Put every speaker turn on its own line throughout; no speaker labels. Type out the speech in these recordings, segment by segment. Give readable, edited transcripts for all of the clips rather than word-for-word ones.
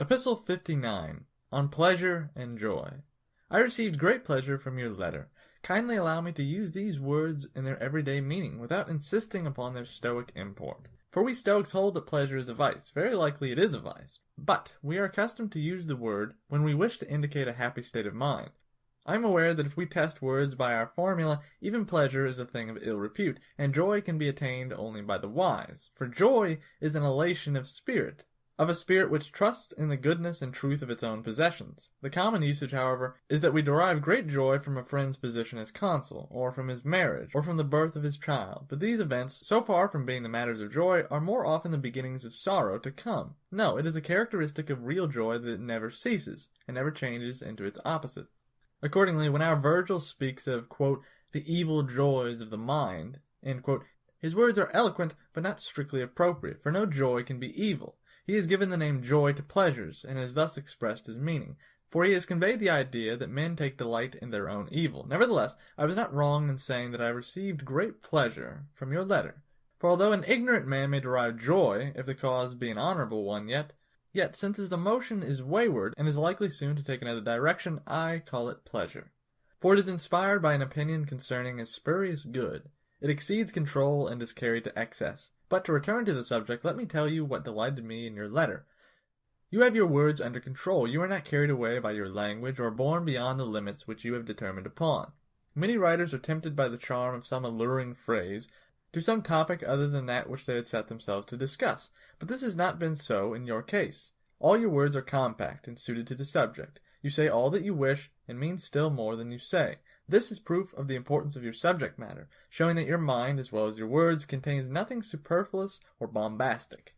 Epistle 59, on pleasure and joy. I received great pleasure from your letter. Kindly allow me to use these words in their everyday meaning, without insisting upon their Stoic import. For we Stoics hold that pleasure is a vice. Very likely it is a vice. But we are accustomed to use the word when we wish to indicate a happy state of mind. I am aware that if we test words by our formula, even pleasure is a thing of ill repute, and joy can be attained only by the wise. For joy is an elation of spirit, of a spirit which trusts in the goodness and truth of its own possessions. The common usage, however, is that we derive great joy from a friend's position as consul, or from his marriage, or from the birth of his child. But these events, so far from being the matters of joy, are more often the beginnings of sorrow to come. No, it is a characteristic of real joy that it never ceases, and never changes into its opposite. Accordingly, when our Virgil speaks of, quote, the evil joys of the mind, end quote, his words are eloquent, but not strictly appropriate, for no joy can be evil. He has given the name joy to pleasures, and has thus expressed his meaning, for he has conveyed the idea that men take delight in their own evil. Nevertheless, I was not wrong in saying that I received great pleasure from your letter. For although an ignorant man may derive joy, if the cause be an honorable one, yet since his emotion is wayward, and is likely soon to take another direction, I call it pleasure. For it is inspired by an opinion concerning a spurious good. It exceeds control and is carried to excess. But to return to the subject, let me tell you what delighted me in your letter. You have your words under control. You are not carried away by your language, or borne beyond the limits which you have determined upon. Many writers are tempted by the charm of some alluring phrase to some topic other than that which they had set themselves to discuss, but this has not been so in your case. All your words are compact and suited to the subject. You say all that you wish, and mean still more than you say. This is proof of the importance of your subject matter, showing that your mind, as well as your words, contains nothing superfluous or bombastic.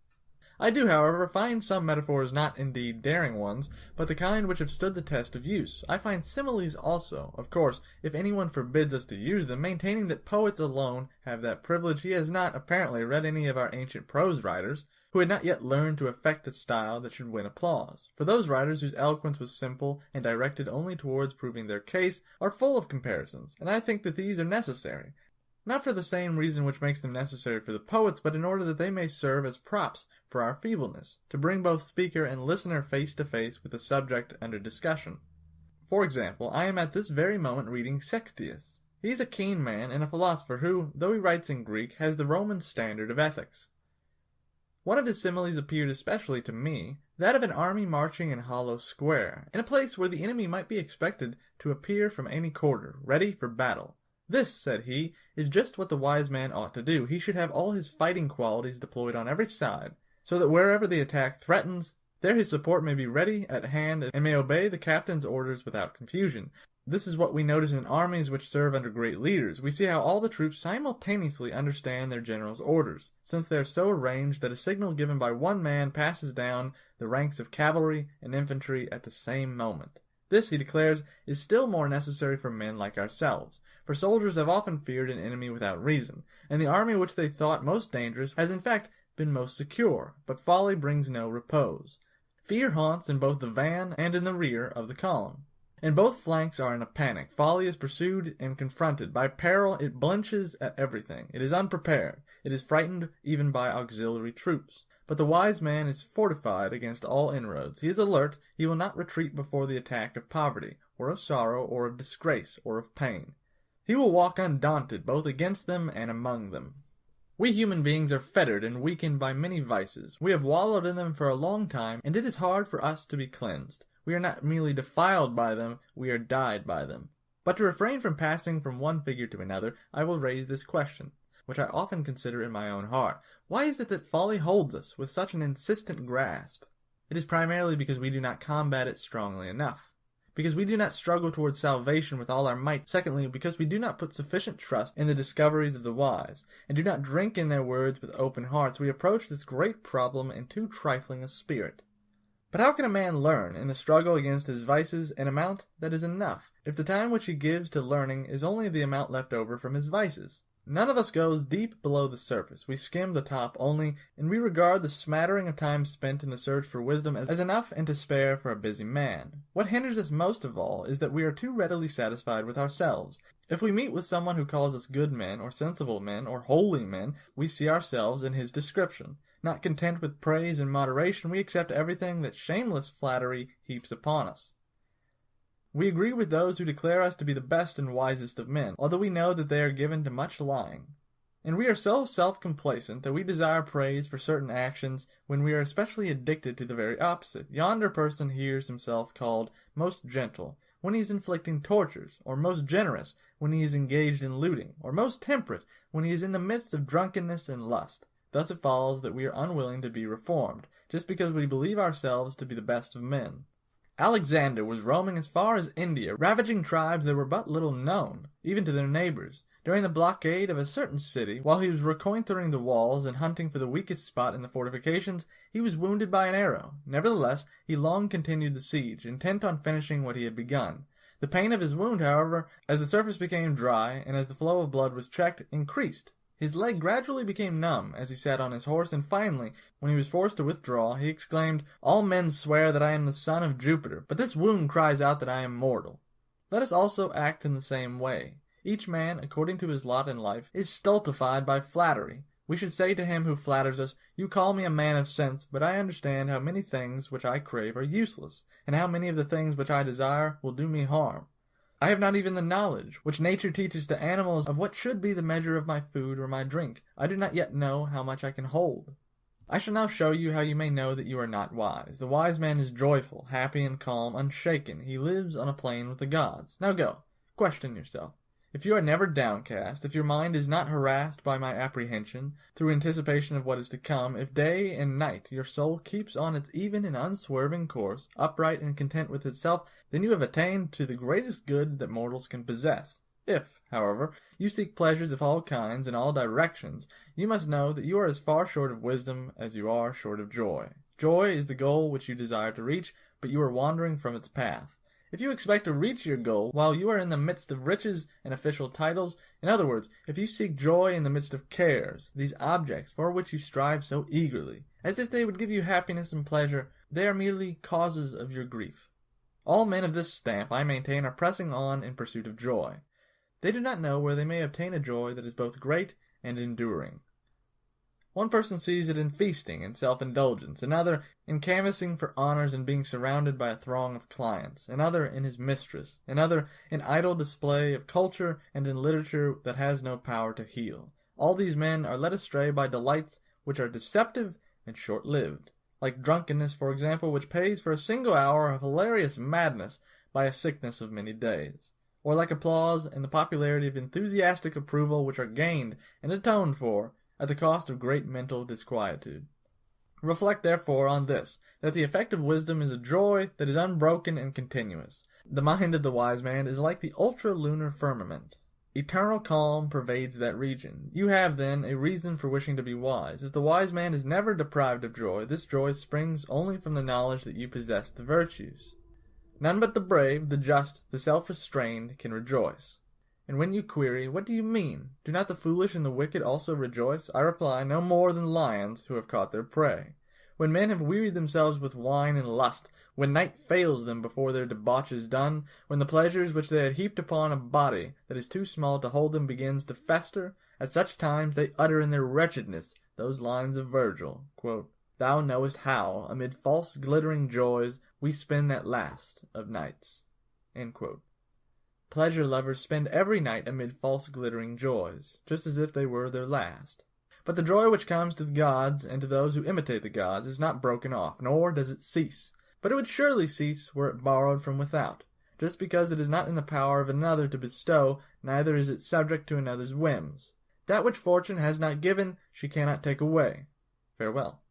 I do, however, find some metaphors not indeed daring ones, but the kind which have stood the test of use. I find similes also. Of course, if anyone forbids us to use them, maintaining that poets alone have that privilege, he has not, apparently, read any of our ancient prose writers, who had not yet learned to affect a style that should win applause. For those writers whose eloquence was simple and directed only towards proving their case are full of comparisons, and I think that these are necessary. Not for the same reason which makes them necessary for the poets, but in order that they may serve as props for our feebleness, to bring both speaker and listener face to face with the subject under discussion. For example, I am at this very moment reading Sextius. He is a keen man and a philosopher who, though he writes in Greek, has the Roman standard of ethics. One of his similes appeared especially to me, that of an army marching in hollow square, in a place where the enemy might be expected to appear from any quarter, ready for battle. This, said he, is just what the wise man ought to do. He should have all his fighting qualities deployed on every side, so that wherever the attack threatens, there his support may be ready at hand and may obey the captain's orders without confusion. This is what we notice in armies which serve under great leaders. We see how all the troops simultaneously understand their general's orders, since they are so arranged that a signal given by one man passes down the ranks of cavalry and infantry at the same moment. This, he declares, is still more necessary for men like ourselves, for soldiers have often feared an enemy without reason, and the army which they thought most dangerous has in fact been most secure, but folly brings no repose. Fear haunts in both the van and in the rear of the column. And both flanks are in a panic. Folly is pursued and confronted. By peril it blenches at everything. It is unprepared. It is frightened even by auxiliary troops. But the wise man is fortified against all inroads. He is alert. He will not retreat before the attack of poverty, or of sorrow, or of disgrace, or of pain. He will walk undaunted, both against them and among them. We human beings are fettered and weakened by many vices. We have wallowed in them for a long time, and it is hard for us to be cleansed. We are not merely defiled by them, we are dyed by them. But to refrain from passing from one figure to another, I will raise this question, which I often consider in my own heart. Why is it that folly holds us with such an insistent grasp? It is primarily because we do not combat it strongly enough. Because we do not struggle towards salvation with all our might. Secondly, because we do not put sufficient trust in the discoveries of the wise, and do not drink in their words with open hearts, we approach this great problem in too trifling a spirit. But how can a man learn, in the struggle against his vices, an amount that is enough, if the time which he gives to learning is only the amount left over from his vices? None of us goes deep below the surface. We skim the top only, and we regard the smattering of time spent in the search for wisdom as enough and to spare for a busy man. What hinders us most of all is that we are too readily satisfied with ourselves. If we meet with someone who calls us good men, or sensible men, or holy men, we see ourselves in his description. Not content with praise in moderation, we accept everything that shameless flattery heaps upon us. We agree with those who declare us to be the best and wisest of men, although we know that they are given to much lying. And we are so self-complacent that we desire praise for certain actions when we are especially addicted to the very opposite. Yonder person hears himself called most gentle when he is inflicting tortures, or most generous when he is engaged in looting, or most temperate when he is in the midst of drunkenness and lust. Thus it follows that we are unwilling to be reformed, just because we believe ourselves to be the best of men. Alexander was roaming as far as India, ravaging tribes that were but little known, even to their neighbors. During the blockade of a certain city, while he was reconnoitering the walls and hunting for the weakest spot in the fortifications, he was wounded by an arrow. Nevertheless, he long continued the siege, intent on finishing what he had begun. The pain of his wound, however, as the surface became dry and as the flow of blood was checked, increased. His leg gradually became numb as he sat on his horse, and finally, when he was forced to withdraw, he exclaimed, "All men swear that I am the son of Jupiter, but this wound cries out that I am mortal." Let us also act in the same way. Each man, according to his lot in life, is stultified by flattery. We should say to him who flatters us, "You call me a man of sense, but I understand how many things which I crave are useless, and how many of the things which I desire will do me harm. I have not even the knowledge which nature teaches to animals of what should be the measure of my food or my drink. I do not yet know how much I can hold." I shall now show you how you may know that you are not wise. The wise man is joyful, happy and calm, unshaken. He lives on a plane with the gods. Now go, question yourself. If you are never downcast, if your mind is not harassed by my apprehension, through anticipation of what is to come, if day and night your soul keeps on its even and unswerving course, upright and content with itself, then you have attained to the greatest good that mortals can possess. If, however, you seek pleasures of all kinds in all directions, you must know that you are as far short of wisdom as you are short of joy. Joy is the goal which you desire to reach, but you are wandering from its path. If you expect to reach your goal while you are in the midst of riches and official titles, in other words, if you seek joy in the midst of cares, these objects for which you strive so eagerly, as if they would give you happiness and pleasure, they are merely causes of your grief. All men of this stamp, I maintain, are pressing on in pursuit of joy. They do not know where they may obtain a joy that is both great and enduring. One person sees it in feasting and self-indulgence, another in canvassing for honors and being surrounded by a throng of clients, another in his mistress, another in idle display of culture and in literature that has no power to heal. All these men are led astray by delights which are deceptive and short-lived, like drunkenness, for example, which pays for a single hour of hilarious madness by a sickness of many days, or like applause and the popularity of enthusiastic approval which are gained and atoned for at the cost of great mental disquietude. Reflect therefore on this, that the effect of wisdom is a joy that is unbroken and continuous. The mind of the wise man is like the ultra-lunar firmament. Eternal calm pervades that region. You have, then, a reason for wishing to be wise. If the wise man is never deprived of joy, this joy springs only from the knowledge that you possess the virtues. None but the brave, the just, the self-restrained can rejoice. And when you query, what do you mean? Do not the foolish and the wicked also rejoice? I reply, no more than lions who have caught their prey. When men have wearied themselves with wine and lust, when night fails them before their debauch is done, when the pleasures which they had heaped upon a body that is too small to hold them begins to fester, at such times they utter in their wretchedness those lines of Virgil, quote, "Thou knowest how, amid false glittering joys, we spend at last of nights." End quote. Pleasure lovers spend every night amid false glittering joys, just as if they were their last. But the joy which comes to the gods and to those who imitate the gods is not broken off, nor does it cease. But it would surely cease were it borrowed from without. Just because it is not in the power of another to bestow, neither is it subject to another's whims. That which fortune has not given, she cannot take away. Farewell.